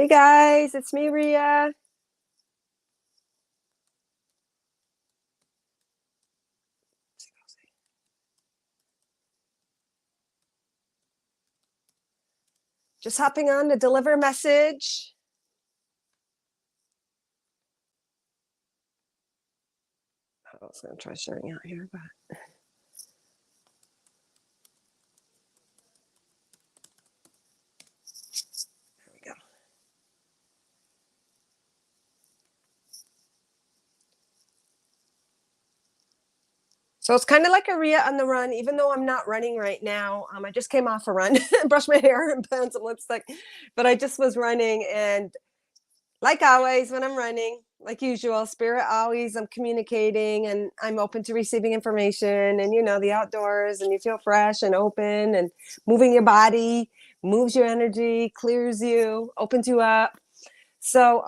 Hey guys, it's me, Ria. Just hopping on to deliver a message. I was going to try sharing out here, but there we go. So it's kind of like a Ria on the run, even though I'm not running right now. I just came off a run, brushed my hair and put on some lipstick, but I just was running. And like always, when I'm running, like usual, spirit always, I'm communicating and I'm open to receiving information and, the outdoors, and you feel fresh and open, and moving your body moves your energy, clears you, opens you up. So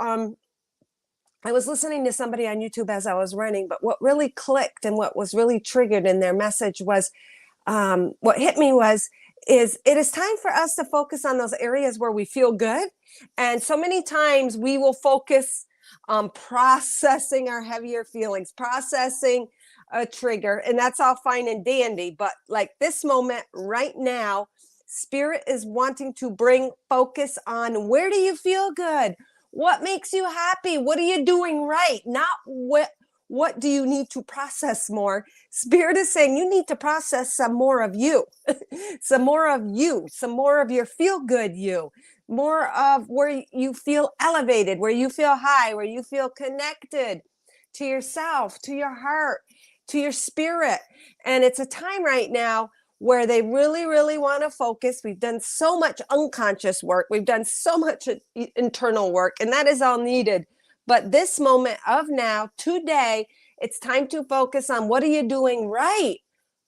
I was listening to somebody on YouTube as I was running, but what really clicked and what was really triggered in their message was, what hit me was, is it is time for us to focus on those areas where we feel good. And so many times we will focus on processing our heavier feelings, processing a trigger, and that's all fine and dandy. But like this moment right now, spirit is wanting to bring focus on, where do you feel good? What makes you happy? What are you doing right? Not what do you need to process more? Spirit is saying you need to process some more of you, some more of you, some more of your feel good you, more of where you feel elevated, where you feel high, where you feel connected to yourself, to your heart, to your spirit. And it's a time right now where they really, really want to focus. We've done so much unconscious work. We've done so much internal work, and that is all needed. But this moment of now, today, it's time to focus on, what are you doing right?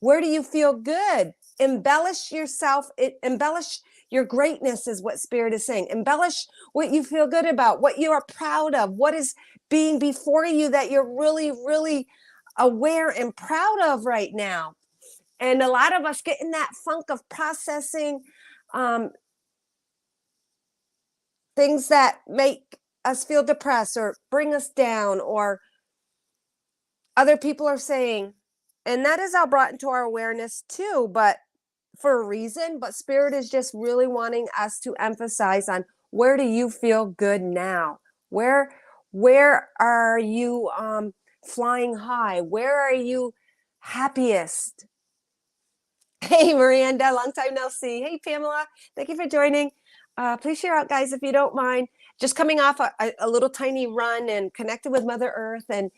Where do you feel good? Embellish yourself. Embellish your greatness is what Spirit is saying. Embellish what you feel good about, what you are proud of, what is being before you that you're really, really aware and proud of right now. And a lot of us get in that funk of processing um, things that make us feel depressed or bring us down, or other people are saying. And that is all brought into our awareness too, but for a reason. But Spirit is just really wanting us to emphasize on, where do you feel good now? Where are you flying high? Where are you happiest? Hey, Miranda, long time no see. Hey, Pamela, thank you for joining. Please share out, guys, if you don't mind. Just coming off a little tiny run and connected with Mother Earth. And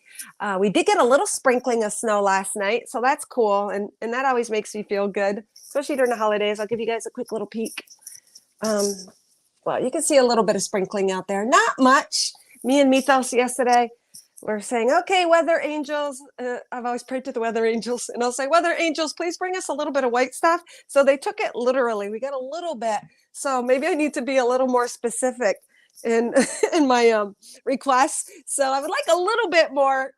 we did get a little sprinkling of snow last night, so that's cool. And that always makes me feel good, especially during the holidays. I'll give you guys a quick little peek. Um, well, you can see a little bit of sprinkling out there. Not much. Me and Mythos yesterday, we're saying, okay, weather angels. I've always prayed to the weather angels, and I'll say, weather angels, please bring us a little bit of white stuff. So they took it literally. We got a little bit. So maybe I need to be a little more specific in in my requests. So I would like a little bit more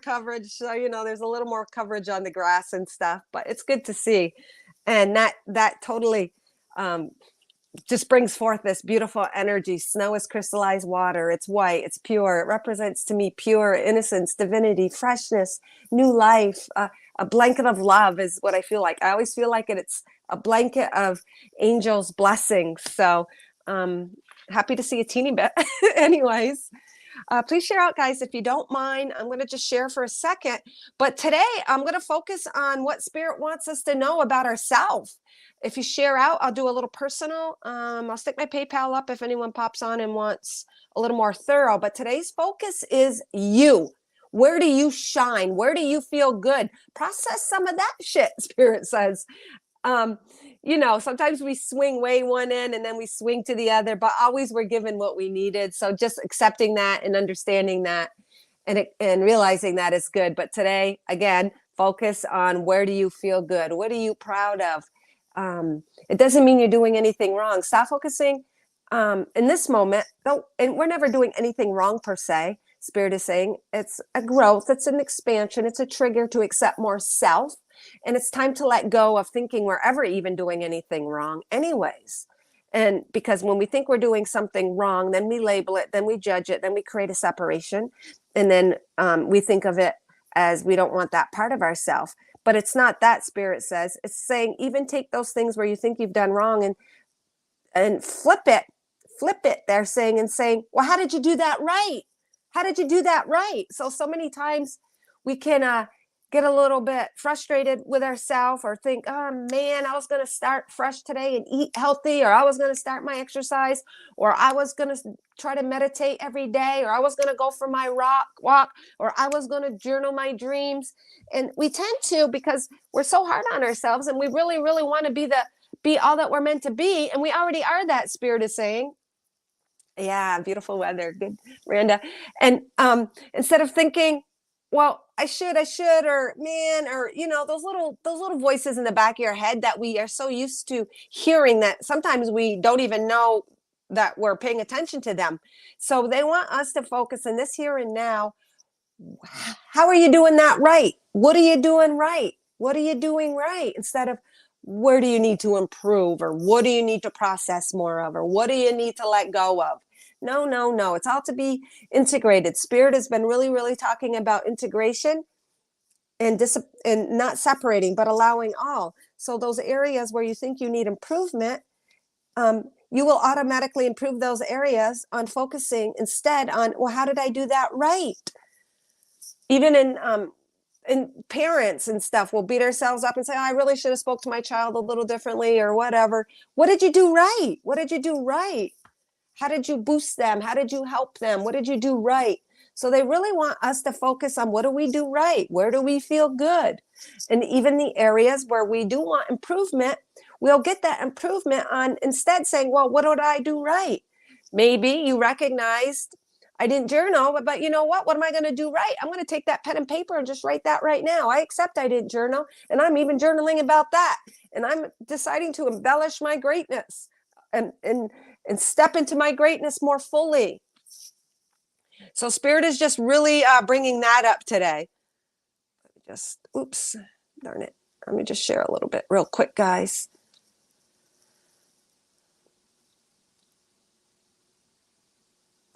coverage. So there's a little more coverage on the grass and stuff. But it's good to see, and that totally just brings forth this beautiful energy. Snow is crystallized water. It's white. It's pure. It represents to me pure innocence, divinity, freshness, new life. A blanket of love is what I feel like. I always feel like it's a blanket of angels' blessings. So happy to see a teeny bit. Anyways, please share out, guys, if you don't mind. I'm going to just share for a second. But today I'm going to focus on what Spirit wants us to know about ourselves. If you share out, I'll do a little personal. I'll stick my PayPal up if anyone pops on and wants a little more thorough. But today's focus is you. Where do you shine? Where do you feel good? Process some of that shit, Spirit says. Sometimes we swing way one end and then we swing to the other, but always we're given what we needed. So just accepting that and understanding that and realizing that is good. But today, again, focus on, where do you feel good? What are you proud of? It doesn't mean you're doing anything wrong. Stop focusing in this moment. And we're never doing anything wrong per se. Spirit is saying it's a growth, it's an expansion, it's a trigger to accept more self. And it's time to let go of thinking we're ever even doing anything wrong anyways. And because when we think we're doing something wrong, then we label it, then we judge it, then we create a separation. And then we think of it as we don't want that part of ourselves. But it's not that, Spirit says. It's saying even take those things where you think you've done wrong and flip it. Flip it, they're saying, and saying, well, how did you do that right? How did you do that right? So many times we can get a little bit frustrated with ourselves or think, oh man, I was going to start fresh today and eat healthy, or I was going to start my exercise, or I was going to try to meditate every day, or I was going to go for my walk, or I was going to journal my dreams. And we tend to, because we're so hard on ourselves and we really, really want to be all that we're meant to be. And we already are that, Spirit is saying. Yeah, beautiful weather. Good, Miranda. And instead of thinking, well, I should, or man, or those little voices in the back of your head that we are so used to hearing that sometimes we don't even know that we're paying attention to them. So they want us to focus in this here and now. How are you doing that right? What are you doing right? What are you doing right? Instead of where do you need to improve, or what do you need to process more of, or what do you need to let go of? No, no, no. It's all to be integrated. Spirit has been really, really talking about integration and not separating, but allowing all. So those areas where you think you need improvement, you will automatically improve those areas on focusing instead on, well, how did I do that right? Even in parents and stuff, we'll beat ourselves up and say, oh, I really should have spoke to my child a little differently or whatever. What did you do right? What did you do right? How did you boost them? How did you help them? What did you do right? So they really want us to focus on what do we do right? Where do we feel good? And even the areas where we do want improvement, we'll get that improvement on instead saying, well, what did I do right? Maybe you recognized I didn't journal, but you know what? What am I going to do right? I'm going to take that pen and paper and just write that right now. I accept I didn't journal, and I'm even journaling about that. And I'm deciding to embellish my greatness and step into my greatness more fully. So Spirit is just really bringing that up today. Oops, darn it. Let me just share a little bit real quick, guys.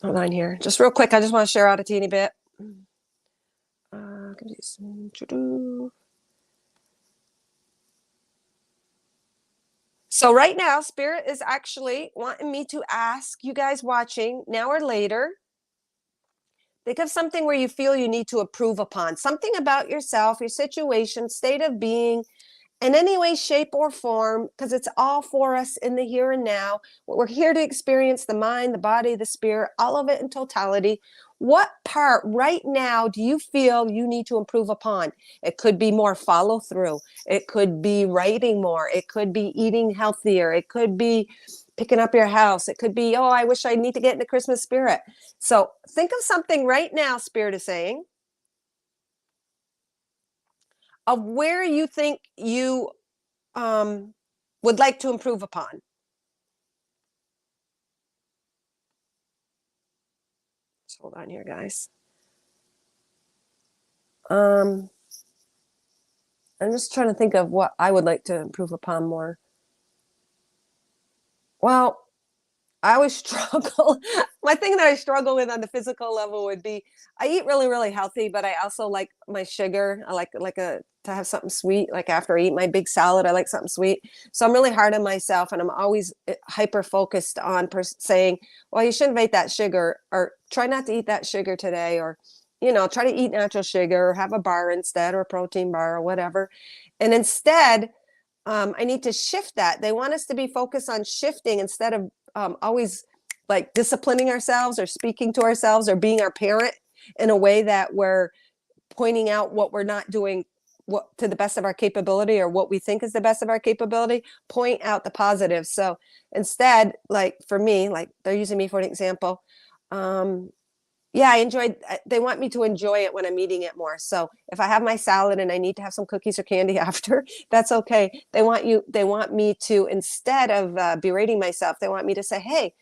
Hold on here. Just real quick, I just want to share out a teeny bit. So right now, Spirit is actually wanting me to ask you guys watching now or later, think of something where you feel you need to improve upon, something about yourself, your situation, state of being, in any way, shape, or form, because it's all for us in the here and now. We're here to experience the mind, the body, the spirit, all of it in totality. What part right now do you feel you need to improve upon? It could be more follow through. It could be writing more. It could be eating healthier. It could be picking up your house. It could be, oh, I wish I need to get in the Christmas spirit. So think of something right now, Spirit is saying, of where you think you would like to improve upon. Just hold on here, guys. I'm just trying to think of what I would like to improve upon more. Well, I always struggle. My thing that I struggle with on the physical level would be I eat really, really healthy, but I also like my sugar. I like to have something sweet. Like after I eat my big salad, I like something sweet. So I'm really hard on myself, and I'm always hyper focused on saying, well, you shouldn't eat that sugar, or try not to eat that sugar today, or try to eat natural sugar, or have a bar instead, or a protein bar, or whatever. And instead, I need to shift that. They want us to be focused on shifting instead of always like disciplining ourselves or speaking to ourselves or being our parent in a way that we're pointing out what we're not doing to the best of our capability, or what we think is the best of our capability. Point out the positives. So instead, like for me, like they're using me for an example. Yeah, they want me to enjoy it when I'm eating it more. So if I have my salad and I need to have some cookies or candy after, that's okay. They want me to, instead of berating myself, they want me to say, hey,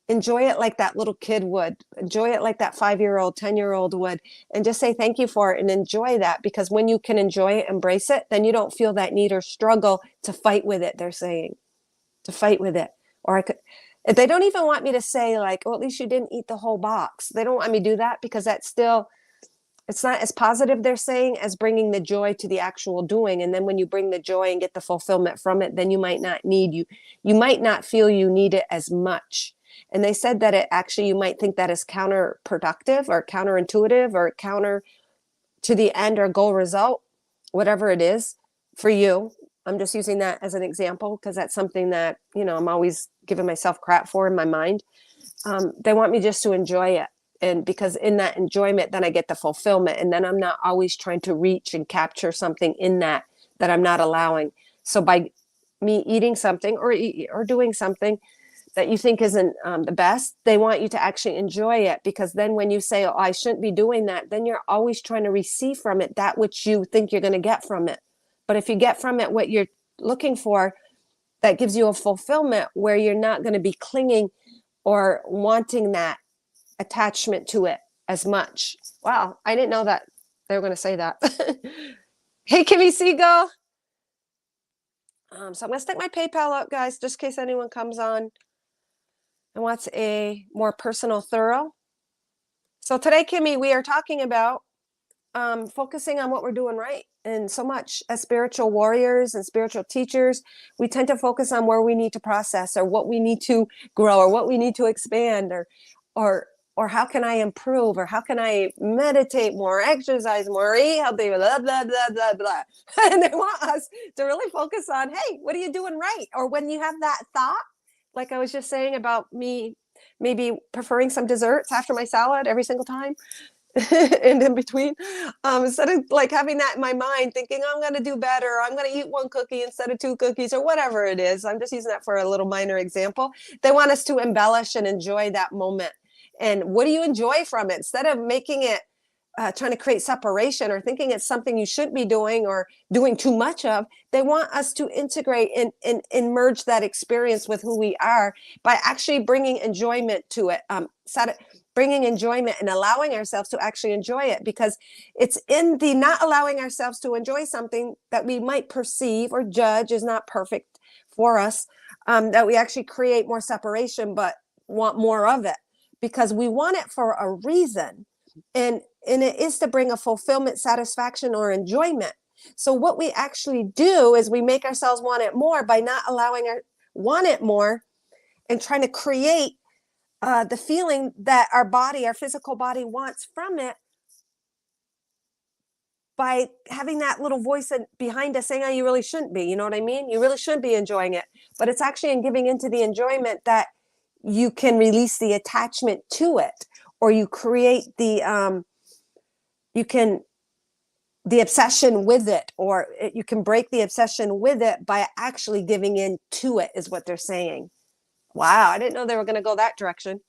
enjoy it like that little kid would. Enjoy it like that 5-year-old, 10-year-old would, and just say thank you for it and enjoy that. Because when you can enjoy it, embrace it, then you don't feel that need or struggle to fight with it, they're saying. To fight with it. Or I could, if they don't even want me to say like, well, at least you didn't eat the whole box. They don't want me to do that because that's still, it's not as positive, they're saying, as bringing the joy to the actual doing. And then when you bring the joy and get the fulfillment from it, then you might not need you might not feel you need it as much. And they said that it actually, you might think that is counterproductive or counterintuitive or counter to the end or goal result, whatever it is for you. I'm just using that as an example because that's something that, I'm always giving myself crap for in my mind. They want me just to enjoy it. And because in that enjoyment, then I get the fulfillment. And then I'm not always trying to reach and capture something in that I'm not allowing. So by me eating something or doing something that you think isn't the best, they want you to actually enjoy it. Because then when you say, oh, I shouldn't be doing that, then you're always trying to receive from it that which you think you're going to get from it. But if you get from it what you're looking for, that gives you a fulfillment where you're not going to be clinging or wanting that attachment to it as much. Wow, I didn't know that they were going to say that. Hey, Kimmy Seagull. So I'm going to stick my PayPal up, guys, just in case anyone comes on and wants a more personal thorough. So today, Kimmy, we are talking about focusing on what we're doing right. And so much as spiritual warriors and spiritual teachers, we tend to focus on where we need to process or what we need to grow or what we need to expand or how can I improve or how can I meditate more, exercise more, eat healthy, blah, blah, blah, blah, blah. And they want us to really focus on, hey, what are you doing right? Or when you have that thought, like I was just saying about me maybe preferring some desserts after my salad every single time. And in between, instead of like having that in my mind thinking, oh, I'm going to do better, or I'm going to eat one cookie instead of two cookies or whatever it is. I'm just using that for a little minor example. They want us to embellish and enjoy that moment. And what do you enjoy from it? Instead of making it trying to create separation or thinking it's something you shouldn't be doing or doing too much of, they want us to integrate and merge that experience with who we are by actually bringing enjoyment to it, bringing enjoyment and allowing ourselves to actually enjoy it, because it's in the not allowing ourselves to enjoy something that we might perceive or judge is not perfect for us, that we actually create more separation but want more of it because we want it for a reason. And it is to bring a fulfillment, satisfaction, or enjoyment. So what we actually do is we make ourselves want it more by not allowing our want it more and trying to create the feeling that our body, our physical body wants from it by having that little voice behind us saying, oh, you really shouldn't be, you know what I mean? You really shouldn't be enjoying it. But it's actually in giving into the enjoyment that you can release the attachment to it, or you create the obsession with it, or you can break the obsession with it by actually giving in to it, is what they're saying. Wow, I didn't know they were going to go that direction.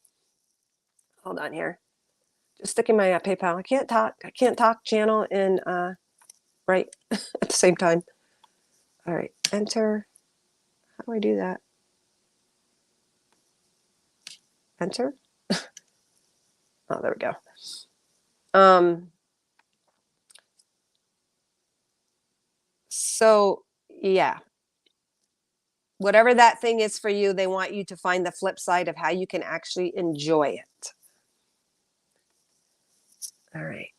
Hold on here. Just sticking my PayPal. I can't talk channel and right at the same time. All right, enter. How do I do that? Enter. Oh, there we go. So yeah, whatever that thing is for you, they want you to find the flip side of how you can actually enjoy it. All right.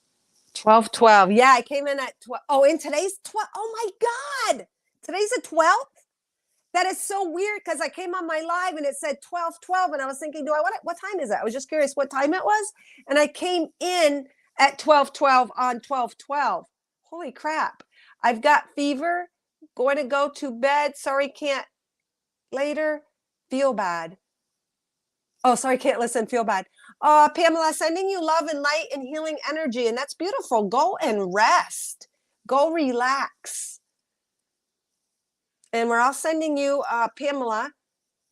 12/12. Yeah, I came in at 12. Oh, and today's 12. Oh my God. Today's the 12th? That is so weird because I came on my live and it said 12/12 and I was thinking, what time is it? I was just curious what time it was. And I came in at 12/12 on 12/12. Holy crap. I've got fever, going to go to bed. Sorry, can't later. Feel bad. Oh, sorry, can't listen. Feel bad. Pamela, sending you love and light and healing energy. And that's beautiful. Go and rest. Go relax. And we're all sending you, Pamela.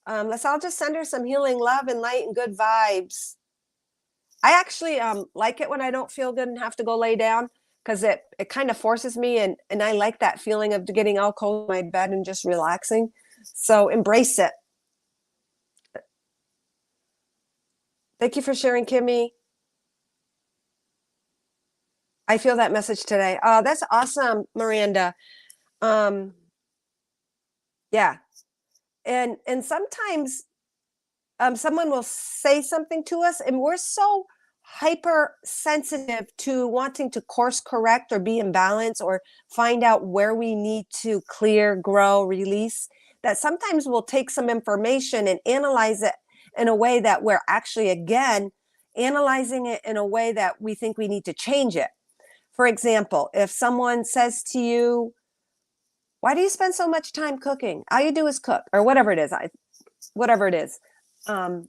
Let's all just send her some healing love and light and good vibes. I actually like it when I don't feel good and have to go lay down because it kind of forces me. And I like that feeling of getting all cold in my bed and just relaxing. So embrace it. Thank you for sharing, Kimmy. I feel that message today. Oh, that's awesome, Miranda. Yeah. And sometimes someone will say something to us and we're so hypersensitive to wanting to course correct or be in balance or find out where we need to clear, grow, release, that sometimes we'll take some information and analyze it in a way that we're actually, again, analyzing it in a way that we think we need to change it. For example, if someone says to you, why do you spend so much time cooking? All you do is cook, or whatever it is, whatever it is. Um,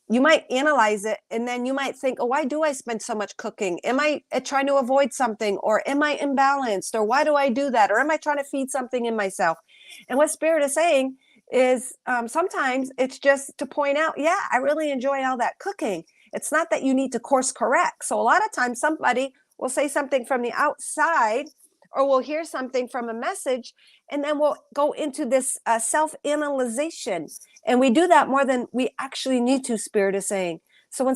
you might analyze it and then you might think, oh, why do I spend so much cooking? Am I trying to avoid something, or am I imbalanced, or why do I do that, or am I trying to feed something in myself? And what Spirit is saying is sometimes it's just to point out, yeah, I really enjoy all that cooking. It's not that you need to course correct. So a lot of times somebody will say something from the outside, or we'll hear something from a message, and then we'll go into this self-analyzation. And we do that more than we actually need to, Spirit is saying. So when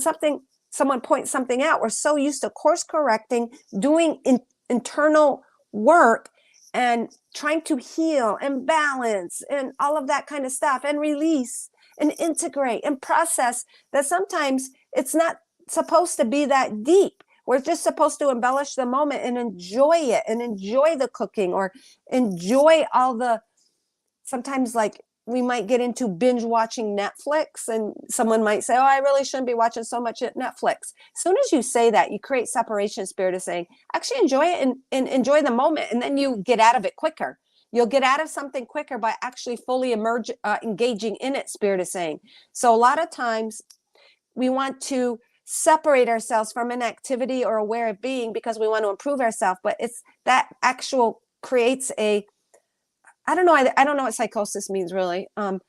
someone points something out, we're so used to course correcting, doing internal work and trying to heal and balance and all of that kind of stuff, and release and integrate and process, that sometimes it's not supposed to be that deep. We're just supposed to embellish the moment and enjoy it, and enjoy the cooking, or enjoy all the, sometimes like we might get into binge watching Netflix, and someone might say, oh, I really shouldn't be watching so much at Netflix. As soon as you say that, you create separation. Spirit is saying, actually enjoy it and enjoy the moment. And then you get out of it quicker. You'll get out of something quicker by actually fully engaging in it, Spirit is saying. So a lot of times we want to separate ourselves from an activity or a way of being because we want to improve ourselves, but it's that actual creates a, I don't know what psychosis means really. A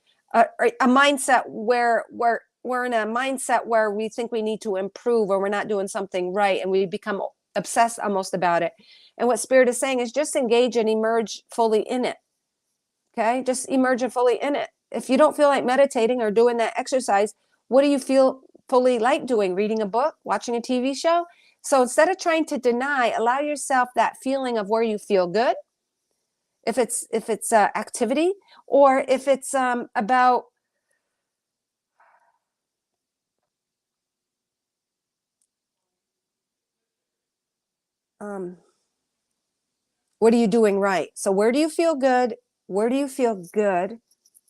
mindset where we're in a mindset where we think we need to improve, or we're not doing something right, and we become obsessed almost about it. And what Spirit is saying is just engage and emerge fully in it. Okay, just emerge and fully in it. If you don't feel like meditating or doing that exercise, what do you feel fully like doing? Reading a book, watching a TV show? So instead of trying to deny, allow yourself that feeling of where you feel good. If it's activity, or if it's about what are you doing right? So where do you feel good? Where do you feel good?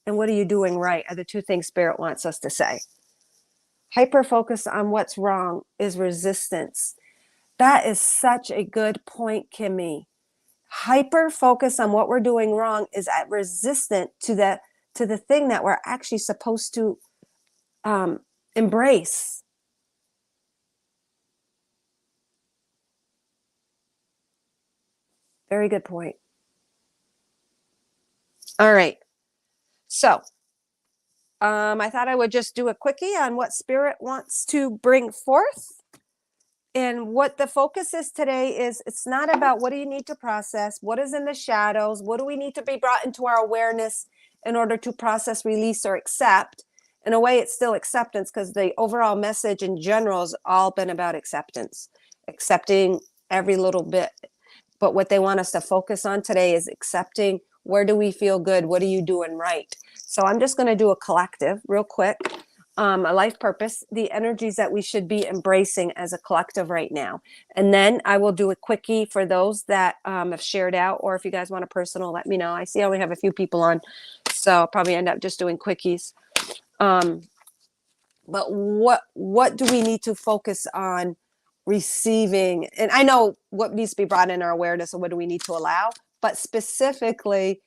And what are you doing right are the two things Spirit wants us to say. Hyper focus on what's wrong is resistance. That is such a good point, Kimmy. Hyper focus on what we're doing wrong is at resistant to the thing that we're actually supposed to embrace. Very good point. All right. So I thought I would just do a quickie on what Spirit wants to bring forth. And what the focus is today is, it's not about what do you need to process, what is in the shadows, what do we need to be brought into our awareness in order to process, release, or accept. In a way, it's still acceptance, because the overall message in general has all been about acceptance, accepting every little bit. But what they want us to focus on today is accepting, where do we feel good? What are you doing right? So I'm just going to do a collective real quick. A life purpose, the energies that we should be embracing as a collective right now. And then I will do a quickie for those that have shared out, or if you guys want a personal, let me know. I see I only have a few people on, so I'll probably end up just doing quickies. But what do we need to focus on receiving? And I know what needs to be brought in our awareness, and what do we need to allow, but specifically,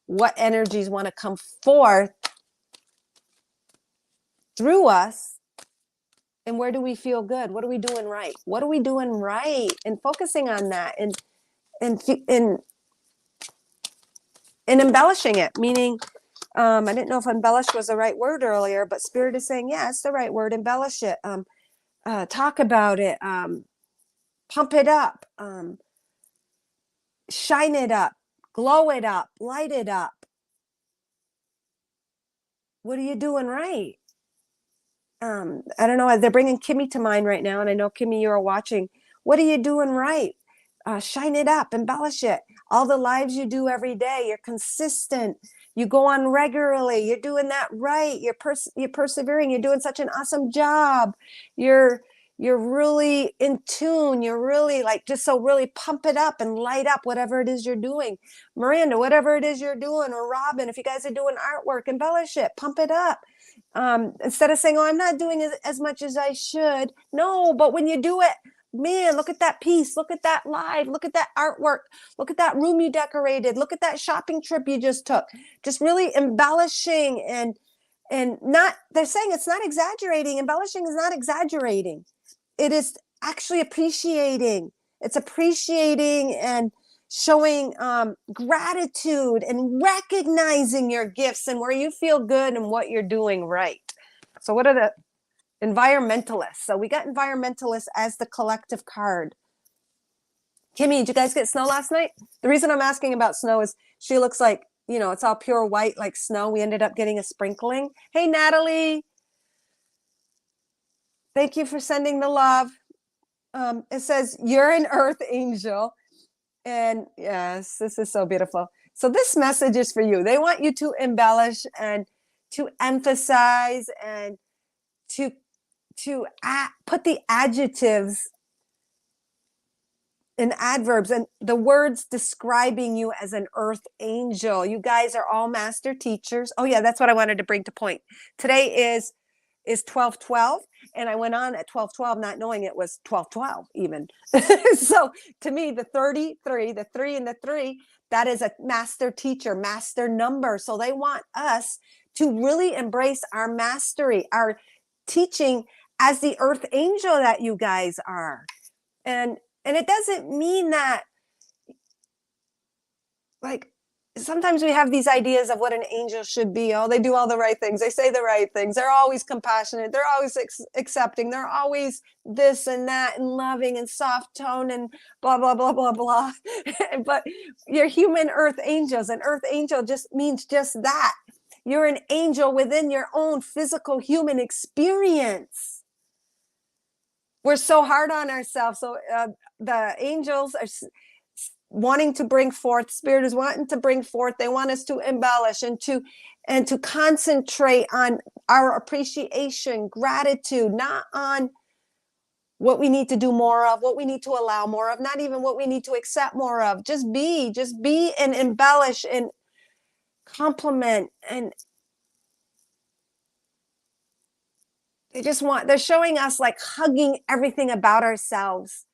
what energies want to come forth through us, and where do we feel good? What are we doing right? What are we doing right? And focusing on that, and embellishing it, meaning I didn't know if embellish was the right word earlier, but Spirit is saying, yeah, it's the right word. Embellish it. Talk about it. Pump it up. Shine it up. Glow it up. Light it up. What are you doing right? I don't know. They're bringing Kimmy to mind right now, and I know, Kimmy, you're watching. What are you doing right? Shine it up, embellish it. All the lives you do every day, you're consistent. You go on regularly. You're doing that right. You're persevering. You're doing such an awesome job. You're you're really in tune. You're really like just so really pump it up and light up whatever it is you're doing. Miranda, whatever it is you're doing, or Robin, if you guys are doing artwork, embellish it, pump it up. Instead of saying, oh, I'm not doing as much as I should. No, but when you do it, man, look at that piece, look at that live, look at that artwork, look at that room you decorated, look at that shopping trip you just took. Just really embellishing and not, they're saying it's not exaggerating. Embellishing is not exaggerating. It is actually appreciating. It's appreciating and showing gratitude and recognizing your gifts and where you feel good and what you're doing right. So what are the environmentalists? So we got environmentalists as the collective card. Kimmy, did you guys get snow last night? The reason I'm asking about snow is she looks like, you know, it's all pure white like snow. We ended up getting a sprinkling. Hey, Natalie. Thank you for sending the love. It says, you're an earth angel. And yes, this is so beautiful. So this message is for you. They want you to embellish and to emphasize and to put the adjectives and adverbs and the words describing you as an earth angel. You guys are all master teachers. Oh yeah, that's what I wanted to bring to point. Today is 12/12, and I went on at 12/12 not knowing it was 12/12 even. So to me, the 33, the 3 and the 3, that is a master teacher, master number. So they want us to really embrace our mastery, our teaching as the earth angel that you guys are. And it doesn't mean that, like, sometimes we have these ideas of what an angel should be. Oh, they do all the right things. They say the right things. They're always compassionate. They're always accepting. They're always this and that and loving and soft tone and blah, blah, blah, blah, blah. But you're human earth angels. An earth angel just means just that. You're an angel within your own physical human experience. We're so hard on ourselves. So the angels are wanting to bring forth, spirit is wanting to bring forth, they want us to embellish and to concentrate on our appreciation, gratitude, not on what we need to do more of, what we need to allow more of, not even what we need to accept more of. Just be and embellish and compliment. And they're showing us like hugging everything about ourselves.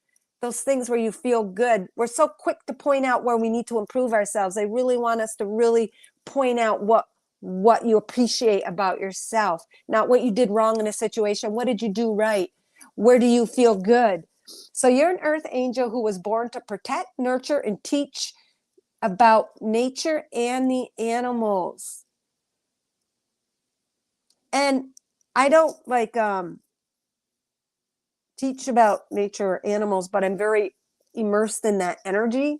Those things where you feel good. We're so quick to point out where we need to improve ourselves. They really want us to really point out what you appreciate about yourself, not what you did wrong in a situation. What did you do right? Where do you feel good? So you're an earth angel who was born to protect, nurture, and teach about nature and the animals. And I don't like teach about nature or animals, but I'm very immersed in that energy.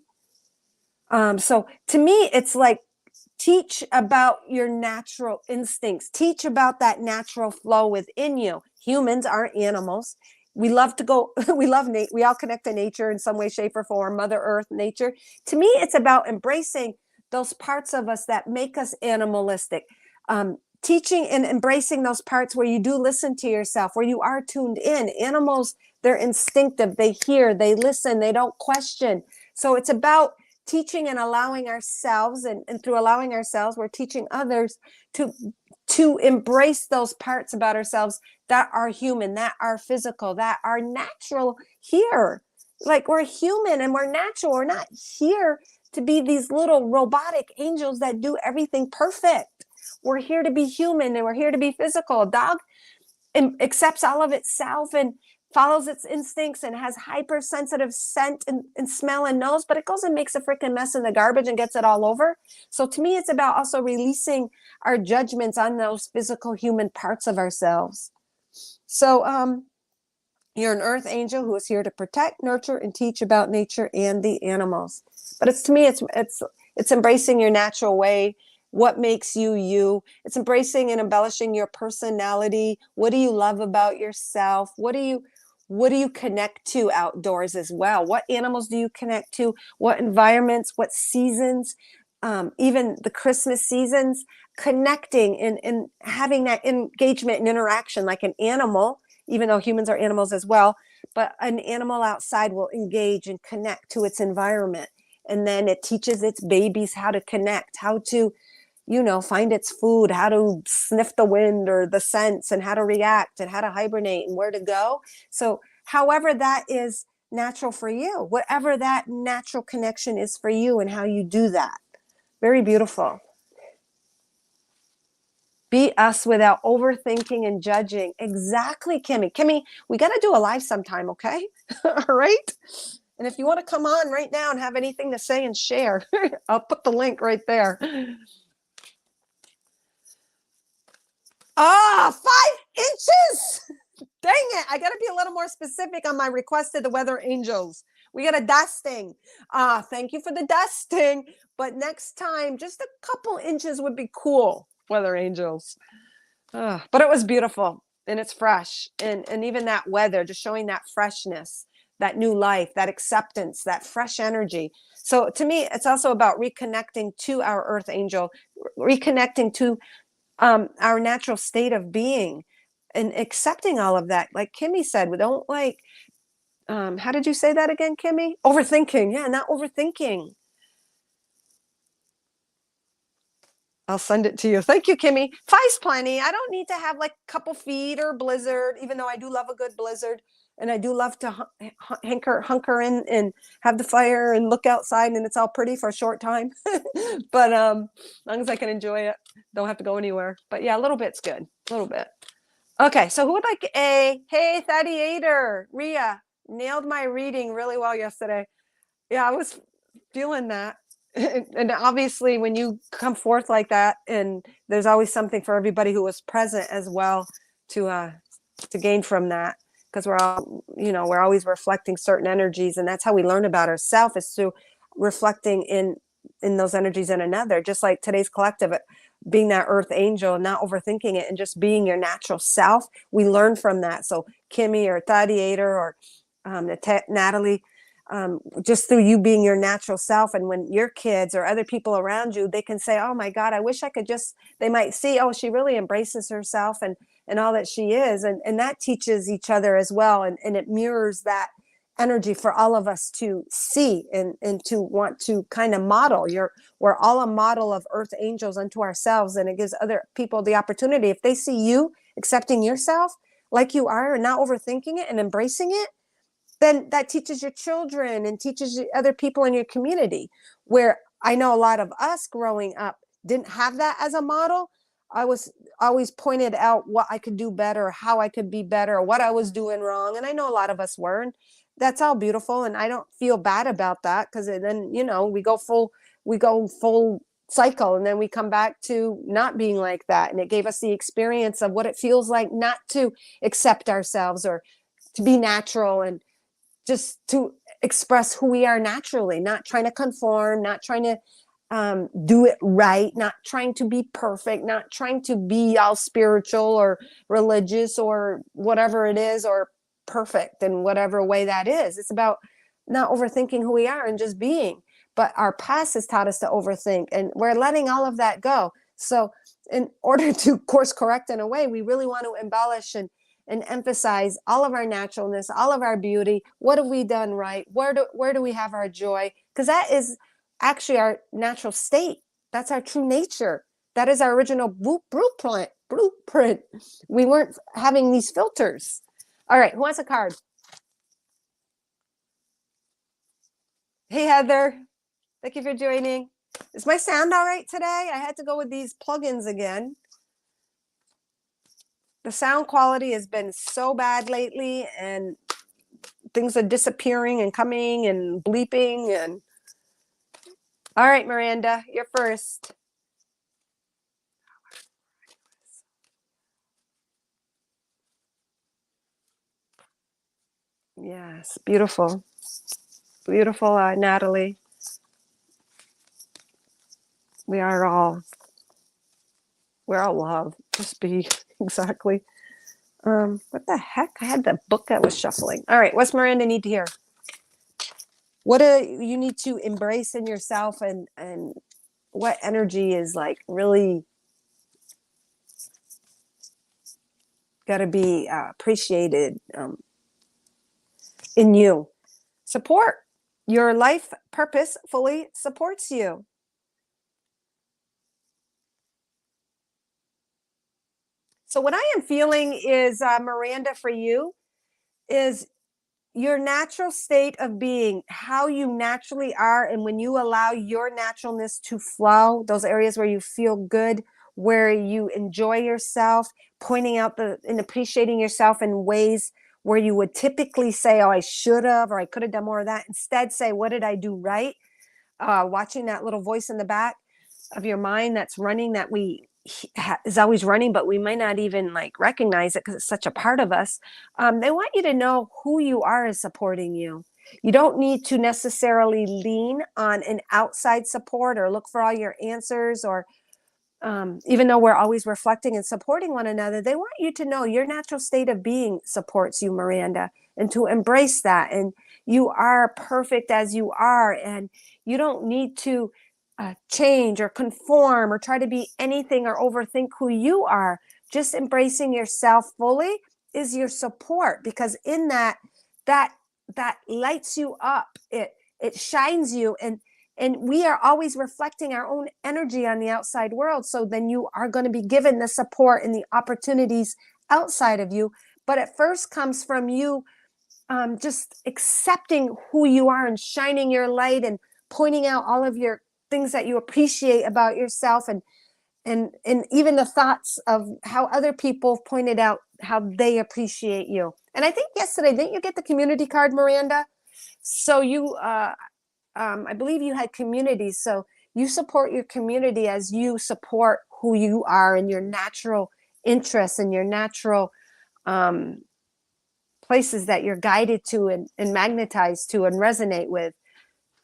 So to me, it's like teach about your natural instincts, teach about that natural flow within you. Humans aren't animals. We love to go, we all connect to nature in some way, shape, or form, Mother Earth, nature. To me, it's about embracing those parts of us that make us animalistic. Teaching and embracing those parts where you do listen to yourself, where you are tuned in. Animals, they're instinctive. They hear, they listen, they don't question. So it's about teaching and allowing ourselves, and through allowing ourselves, we're teaching others to embrace those parts about ourselves that are human, that are physical, that are natural here. Like, we're human and we're natural. We're not here to be these little robotic angels that do everything perfect. We're here to be human and we're here to be physical. A dog accepts all of itself and follows its instincts and has hypersensitive scent and smell and nose, but it goes and makes a freaking mess in the garbage and gets it all over. So to me, it's about also releasing our judgments on those physical human parts of ourselves. So you're an earth angel who is here to protect, nurture, and teach about nature and the animals. But to me, it's embracing your natural way. What makes you you? It's embracing and embellishing your personality. What do you love about yourself? What do you connect to outdoors as well? What animals do you connect to? What environments? What seasons? even the Christmas seasons, connecting and having that engagement and interaction like an animal, even though humans are animals as well, but an animal outside will engage and connect to its environment. And then it teaches its babies how to connect, how to, find its food, how to sniff the wind or the scents, and how to react and how to hibernate and where to go. So however that is natural for you, whatever that natural connection is for you and how you do that. Very beautiful. Be us without overthinking and judging. Exactly, Kimmy. Kimmy, we got to do a live sometime, okay? All right? And if you want to come on right now and have anything to say and share, I'll put the link right there. Ah, 5 inches. Dang it. I got to be a little more specific on my request to the weather angels. We got a dusting. Thank you for the dusting. But next time, just a couple inches would be cool, weather angels. But it was beautiful and it's fresh. And even that weather, just showing that freshness, that new life, that acceptance, that fresh energy. So to me, it's also about reconnecting to our earth angel, reconnecting to our natural state of being and accepting all of that. Like Kimmy said, we don't how did you say that again, Kimmy? Overthinking. Yeah, not overthinking. I'll send it to you. Thank you, Kimmy. Five's plenty. I don't need to have like a couple feet or blizzard, even though I do love a good blizzard. And I do love to hunker in and have the fire and look outside and it's all pretty for a short time. But as long as I can enjoy it, don't have to go anywhere. But yeah, a little bit's good. A little bit. Okay, so who would like a, hey, Thaddeator, Rhea, nailed my reading really well yesterday. Yeah, I was feeling that. And obviously when you come forth like that, and there's always something for everybody who was present as well to gain from that, because we're all, we're always reflecting certain energies, and that's how we learn about ourselves, is through reflecting in those energies in another. Just like today's collective, being that earth angel and not overthinking it and just being your natural self, we learn from that. So Kimmy or Thaddeator or Natalie, just through you being your natural self, and when your kids or other people around you, they can say, oh my God, I wish I could just, they might see, oh, she really embraces herself and all that she is, and that teaches each other as well, and it mirrors that energy for all of us to see and to want to kind of model. We're all a model of earth angels unto ourselves, and it gives other people the opportunity, if they see you accepting yourself like you are and not overthinking it and embracing it, then that teaches your children and teaches other people in your community. Where I know a lot of us growing up didn't have that as a model. I was always pointed out what I could do better, how I could be better, what I was doing wrong. And I know a lot of us were, and that's all beautiful. And I don't feel bad about that, because then, we go full cycle, and then we come back to not being like that. And it gave us the experience of what it feels like not to accept ourselves or to be natural, and just to express who we are naturally, not trying to conform, not trying to do it right, not trying to be perfect, not trying to be all spiritual or religious or whatever it is, or perfect in whatever way that is. It's about not overthinking who we are and just being. But our past has taught us to overthink, and we're letting all of that go. So in order to course correct in a way, we really want to embellish and emphasize all of our naturalness, all of our beauty. What have we done right? Where do we have our joy? Because that is actually our natural state. That's our true nature. That is our original blueprint. We weren't having these filters. All right, who wants a card? Hey, Heather. Thank you for joining. Is my sound all right today? I had to go with these plugins again. The sound quality has been so bad lately, and things are disappearing and coming and bleeping. And all right, Miranda, you're first. Yes, beautiful. Beautiful, Natalie. We're all love. Just be. Exactly. What the heck? I had the book that was shuffling. All right, what's Miranda need to hear? What do you need to embrace in yourself and what energy is like really got to be appreciated in you. Support. Your life purpose fully supports you. So what I am feeling is, Miranda, for you, is your natural state of being, how you naturally are. And when you allow your naturalness to flow, those areas where you feel good, where you enjoy yourself, pointing out and appreciating yourself in ways where you would typically say, oh, I should have, or I could have done more of that. Instead, say, what did I do right? Watching that little voice in the back of your mind that's running, that is always running, but we might not even like recognize it because it's such a part of us. They want you to know who you are is supporting you. You don't need to necessarily lean on an outside support or look for all your answers, or even though we're always reflecting and supporting one another, they want you to know your natural state of being supports you, Miranda, and to embrace that. And you are perfect as you are, and you don't need to change or conform or try to be anything or overthink who you are. Just embracing yourself fully is your support, because in that lights you up. It shines you, and we are always reflecting our own energy on the outside world. So then you are going to be given the support and the opportunities outside of you. But it first comes from you just accepting who you are and shining your light and pointing out all of your things that you appreciate about yourself, and even the thoughts of how other people pointed out how they appreciate you. And I think yesterday, didn't you get the community card, Miranda? So you I believe you had community. So you support your community as you support who you are and your natural interests and your natural places that you're guided to and magnetized to and resonate with.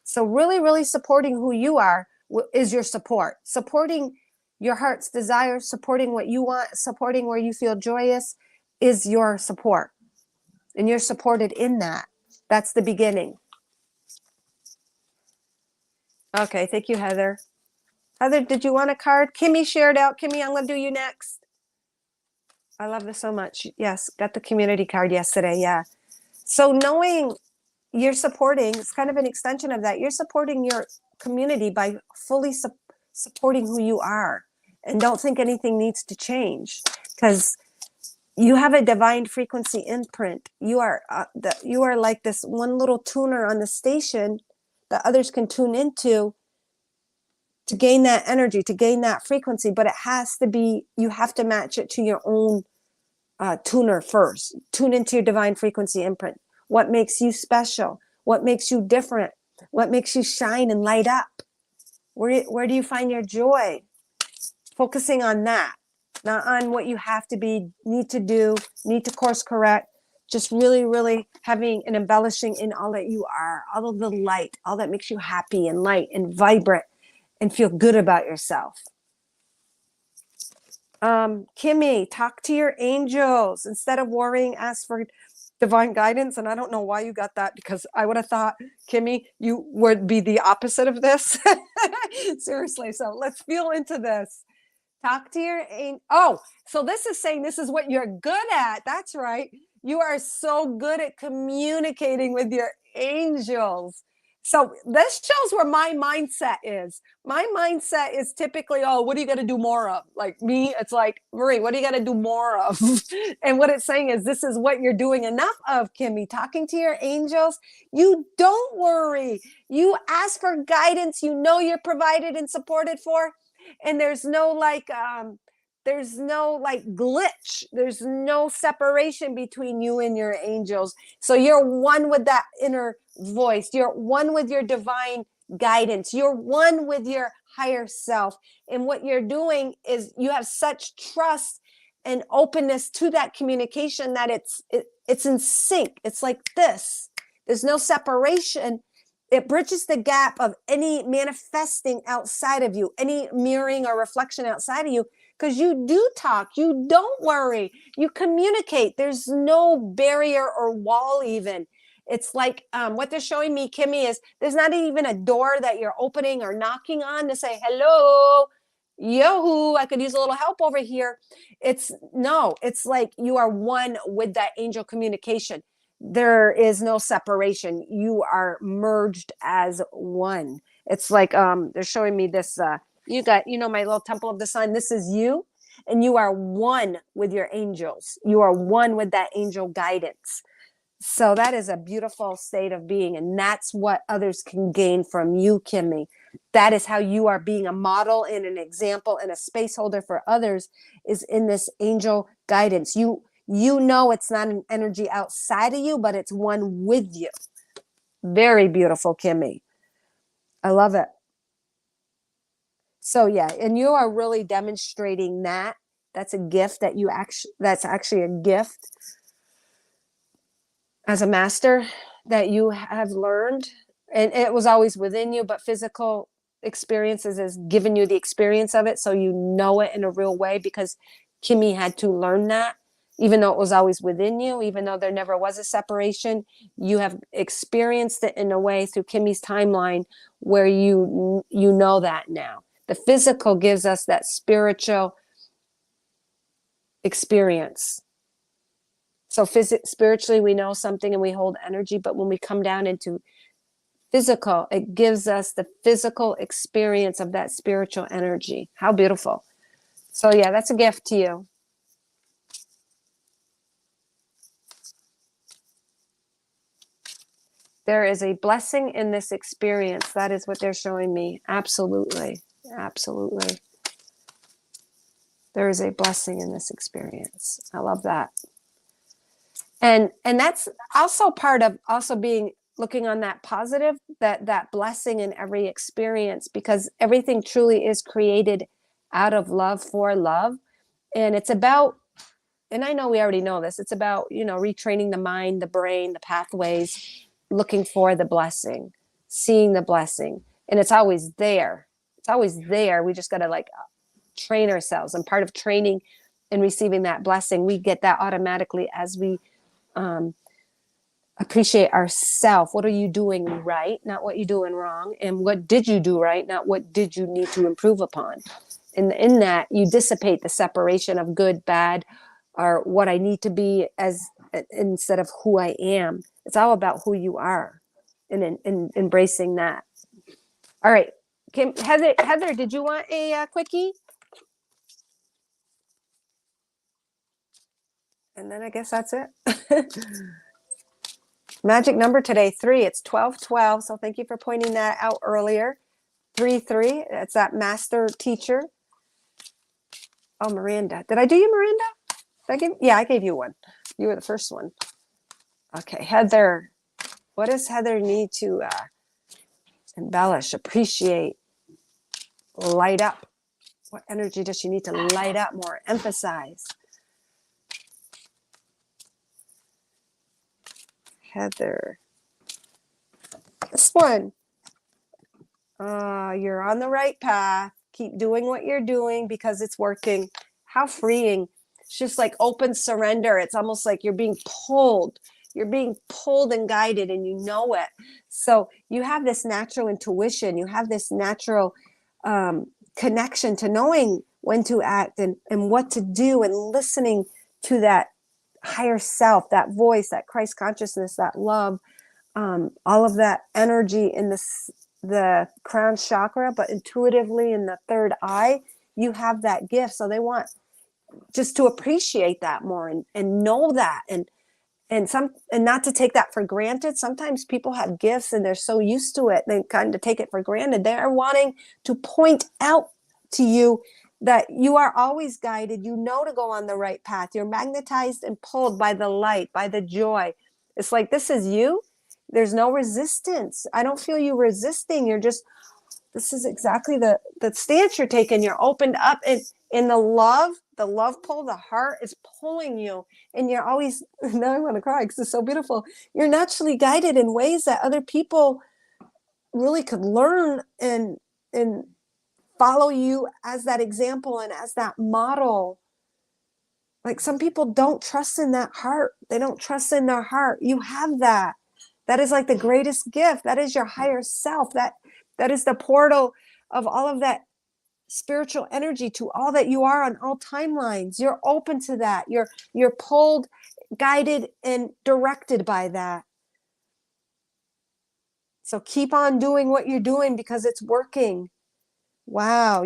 So really, really supporting who you are is your support. Supporting your heart's desire, supporting what you want, supporting where you feel joyous is your support. And you're supported in that. That's the beginning. Okay, thank you, Heather. Heather, did you want a card? Kimmy shared out. Kimmy, I'm going to do you next. I love this so much. Yes, got the community card yesterday. Yeah. So knowing you're supporting, it's kind of an extension of that. You're supporting your community by fully supporting who you are, and don't think anything needs to change, because you have a divine frequency imprint. You are you are like this one little tuner on the station that others can tune into to gain that energy, to gain that frequency. But it has to be, you have to match it to your own tuner first. Tune into your divine frequency imprint. What makes you special? What makes you different? What makes you shine and light up? Where do you find your joy? Focusing on that, not on what you have to be, need to do, need to course correct. Just really, really having an embellishing in all that you are, all of the light, all that makes you happy and light and vibrant and feel good about yourself. Kimmy, talk to your angels. Instead of worrying, ask for divine guidance. And I don't know why you got that, because I would have thought, Kimmy, you would be the opposite of this. Seriously. So let's feel into this. Talk to your angel. Oh, so this is saying this is what you're good at. That's right. You are so good at communicating with your angels. So this shows where my mindset is. My mindset is typically, oh, what do you got to do more of? Like me, it's like, Marie, what do you got to do more of? And what it's saying is, this is what you're doing enough of, Kimmy. Talking to your angels. You don't worry. You ask for guidance. You know you're provided and supported for. And there's no glitch. There's no separation between you and your angels. So you're one with that inner voice. You're one with your divine guidance. You're one with your higher self. And what you're doing is you have such trust and openness to that communication that it's in sync. It's like this. There's no separation. It bridges the gap of any manifesting outside of you, any mirroring or reflection outside of you, because you do talk, you don't worry, you communicate. There's no barrier or wall even. It's like what they're showing me, Kimmy, is there's not even a door that you're opening or knocking on to say, hello, yo, I could use a little help over here. It's no, it's like you are one with that angel communication. There is no separation. You are merged as one. It's like they're showing me this you got, my little temple of the sun. This is you, and you are one with your angels. You are one with that angel guidance. So that is a beautiful state of being, and that's what others can gain from you, Kimmy. That is how you are being a model and an example and a space holder for others, is in this angel guidance. You know it's not an energy outside of you, but it's one with you. Very beautiful, Kimmy. I love it. So yeah, and you are really demonstrating that. That's a gift that's actually a gift as a master that you have learned, and it was always within you, but physical experiences has given you the experience of it, so you know it in a real way, because Kimmy had to learn that. Even though it was always within you, even though there never was a separation, you have experienced it in a way through Kimmy's timeline where you know that now. The physical gives us that spiritual experience. So spiritually, we know something and we hold energy, but when we come down into physical, it gives us the physical experience of that spiritual energy. How beautiful. So yeah, that's a gift to you. There is a blessing in this experience. That is what they're showing me. Absolutely. Absolutely. There is a blessing in this experience. I love that. And that's also part of also being looking on that positive, that blessing in every experience, because everything truly is created out of love for love. And it's about, and I know we already know this, it's about, retraining the mind, the brain, the pathways, looking for the blessing, seeing the blessing. And it's always there. It's always there. We just got to train ourselves. And part of training and receiving that blessing, we get that automatically as we appreciate ourselves. What are you doing right? Not what you're doing wrong. And what did you do right? Not what did you need to improve upon. And in that, you dissipate the separation of good, bad, or what I need to be as instead of who I am. It's all about who you are, and in embracing that. All right, Kim, Heather, did you want a quickie? And then I guess that's it. Magic number today, 3. It's 1212. So thank you for pointing that out earlier. 3-3. It's that master teacher. Oh, Miranda. Did I do you, Miranda? I gave you one. You were the first one. Okay, Heather. What does Heather need to embellish, appreciate, light up? What energy does she need to light up more, emphasize? Heather. This one. You're on the right path. Keep doing what you're doing because it's working. How freeing. It's just like open surrender. It's almost like you're being pulled. You're being pulled and guided, and you know it. So you have this natural intuition. You have this natural connection to knowing when to act and what to do, and listening to that higher self, that voice, that Christ consciousness, that love, all of that energy in the crown chakra, but intuitively in the third eye, you have that gift. So they want just to appreciate that more and know that and not to take that for granted. Sometimes people have gifts and they're so used to it, they kind of take it for granted. They're wanting to point out to you that you are always guided, to go on the right path. You're magnetized and pulled by the light, by the joy. It's like, this is you. There's no resistance. I don't feel you resisting. This is exactly the stance you're taking. You're opened up in the love pull, the heart is pulling you. And you're always, now I want to cry because it's so beautiful. You're naturally guided in ways that other people really could learn and follow you as that example and as that model. Like, some people don't trust in that heart. They don't trust in their heart. You have that That is like the greatest gift. That is your higher self. That is the portal of all of that spiritual energy to all that you are on all timelines. You're open to that. You're pulled, guided, and directed by that. So keep on doing what you're doing because it's working. Wow,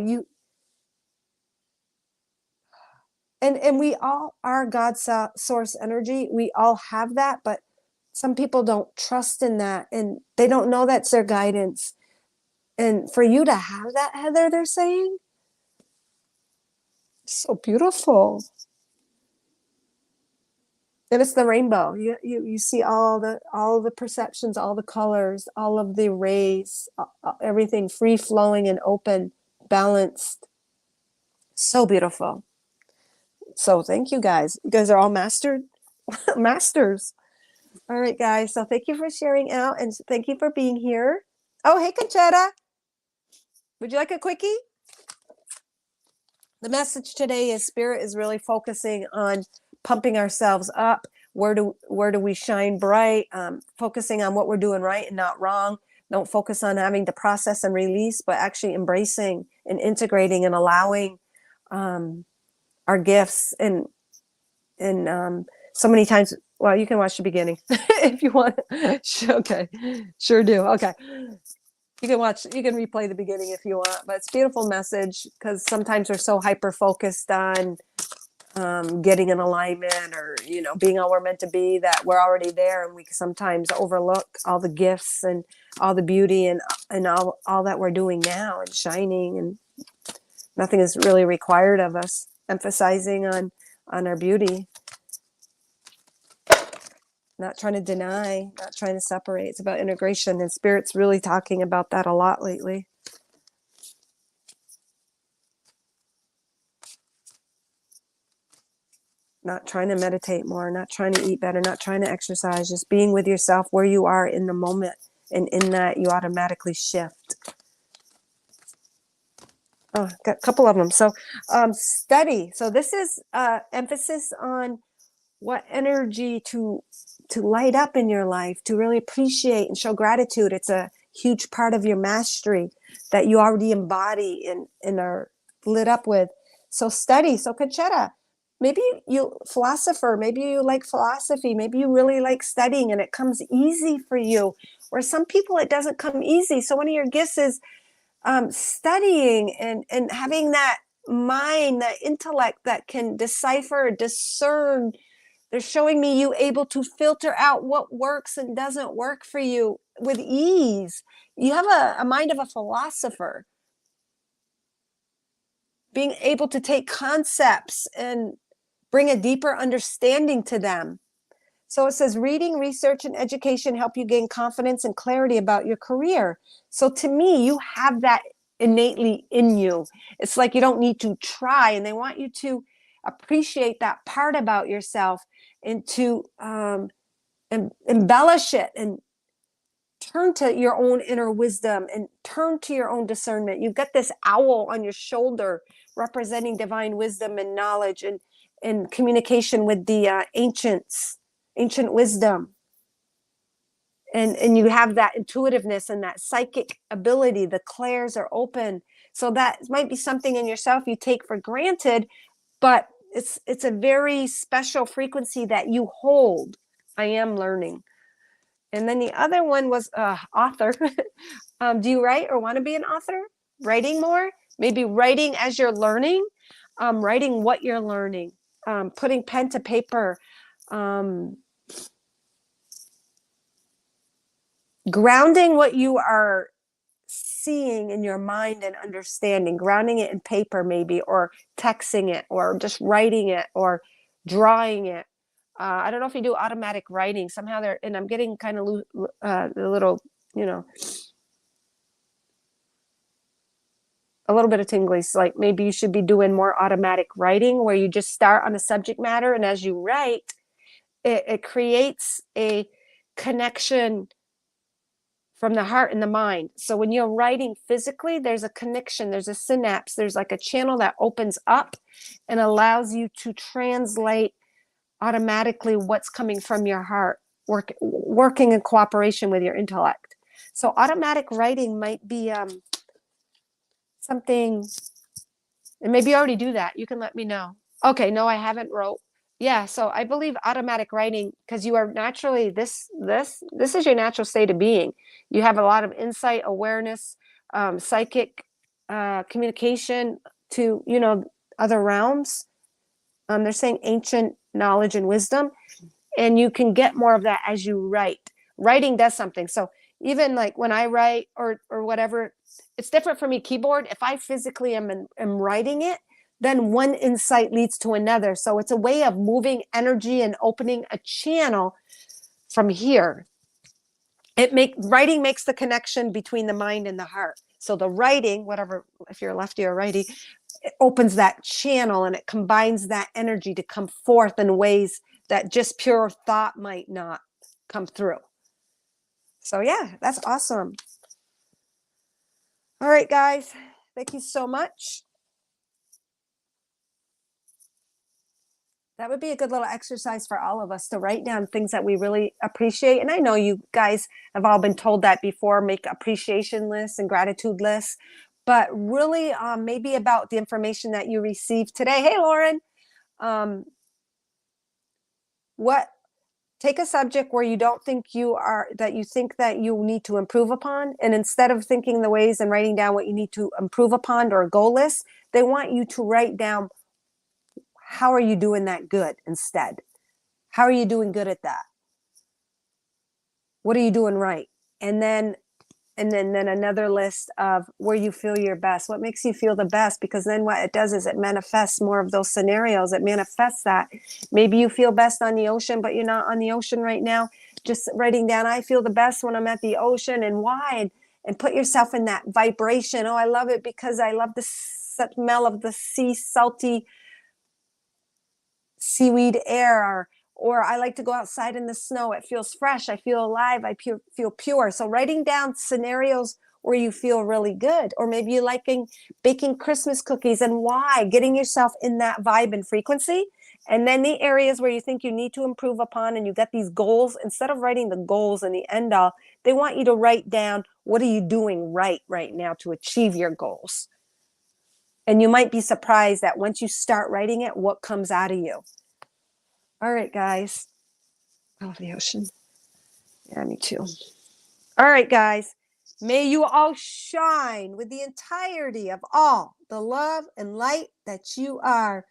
and we all are God's source energy. We all have that, but some people don't trust in that and they don't know that's their guidance. And for you to have that, Heather, they're saying, so beautiful. And it's the rainbow. You see all the perceptions, all the colors, all of the rays, everything free flowing and open, balanced. So beautiful. So thank you guys. You guys are all masters. All right, guys. So thank you for sharing out and thank you for being here. Oh, hey, Conchetta. Would you like a quickie? The message today is Spirit is really focusing on pumping ourselves up. Where do we shine bright? Focusing on what we're doing right and not wrong. Don't focus on having to process and release, but actually embracing and integrating and allowing our gifts. And so many times, well, you can watch the beginning if you want. Okay, sure do. Okay. You can replay the beginning if you want, but it's a beautiful message because sometimes we're so hyper focused on getting in alignment or, being all we're meant to be that we're already there. And we sometimes overlook all the gifts and all the beauty and all that we're doing now and shining, and nothing is really required of us, emphasizing on our beauty. Not trying to deny, not trying to separate. It's about integration, and Spirit's really talking about that a lot lately. Not trying to meditate more, not trying to eat better, not trying to exercise, just being with yourself where you are in the moment. And in that, you automatically shift. Oh, got a couple of them. So study. So this is emphasis on what energy to light up in your life, to really appreciate and show gratitude. It's a huge part of your mastery that you already embody and are lit up with. So study. So Conchetta, maybe you philosopher, maybe you like philosophy, maybe you really like studying and it comes easy for you. Or some people it doesn't come easy. So one of your gifts is studying and having that mind, that intellect that can decipher, discern. They're showing me you able to filter out what works and doesn't work for you with ease. You have a mind of a philosopher. Being able to take concepts and bring a deeper understanding to them. So it says reading, research, and education help you gain confidence and clarity about your career. So to me, you have that innately in you. It's like you don't need to try, and they want you to appreciate that part about yourself and to embellish it and turn to your own inner wisdom and turn to your own discernment. You've got this owl on your shoulder representing divine wisdom and knowledge and communication with the ancient wisdom. And you have that intuitiveness and that psychic ability. The clairs are open. So that might be something in yourself you take for granted, but it's a very special frequency that you hold. I am learning. And then the other one was author. Do you write or want to be an author? Writing more? Maybe writing as you're learning, writing what you're learning, putting pen to paper, grounding what you are seeing in your mind and understanding, grounding it in paper maybe, or texting it, or just writing it, or drawing it. I don't know if you do automatic writing. Somehow and I'm getting kind of a little, a little bit of tinglies. Like maybe you should be doing more automatic writing where you just start on a subject matter, and as you write, it creates a connection from the heart and the mind. So when you're writing physically, there's a connection, there's a synapse, there's like a channel that opens up and allows you to translate automatically what's coming from your heart. working in cooperation with your intellect. So automatic writing might be something, and maybe you already do that. You can let me know. Okay, no, I haven't wrote. Yeah, so I believe automatic writing, because you are naturally this is your natural state of being. You have a lot of insight, awareness, psychic communication to, other realms. They're saying ancient knowledge and wisdom, and you can get more of that as you write. Writing does something. So even like when I write or whatever, it's different for me. Keyboard, if I physically am writing it, then one insight leads to another. So it's a way of moving energy and opening a channel from here. Writing makes the connection between the mind and the heart. So the writing, whatever, if you're lefty or righty, it opens that channel and it combines that energy to come forth in ways that just pure thought might not come through. So yeah, that's awesome. All right, guys, thank you so much. That would be a good little exercise for all of us to write down things that we really appreciate. And I know you guys have all been told that before, make appreciation lists and gratitude lists, but really maybe about the information that you received today. Hey, Lauren, what take a subject where you don't think that you think that you need to improve upon, and instead of thinking the ways and writing down what you need to improve upon or a goal list, they want you to write down how are you doing that good instead. How are you doing good at that? What are you doing right? And then another list of where you feel your best. What makes you feel the best? Because then what it does is it manifests more of those scenarios. It manifests that. Maybe you feel best on the ocean, but you're not on the ocean right now. Just writing down, I feel the best when I'm at the ocean, and why? And put yourself in that vibration. Oh, I love it because I love the smell of the sea, salty seaweed air, or I like to go outside in the snow. It feels fresh. I feel alive. I feel pure. So writing down scenarios where you feel really good, or maybe you liking baking Christmas cookies and why, getting yourself in that vibe and frequency. And then the areas where you think you need to improve upon, and you get these goals, instead of writing the goals and the end all, they want you to write down, what are you doing right now to achieve your goals? And you might be surprised that once you start writing it, what comes out of you. All right, guys. I love the ocean. Yeah, me too. All right, guys. May you all shine with the entirety of all the love and light that you are.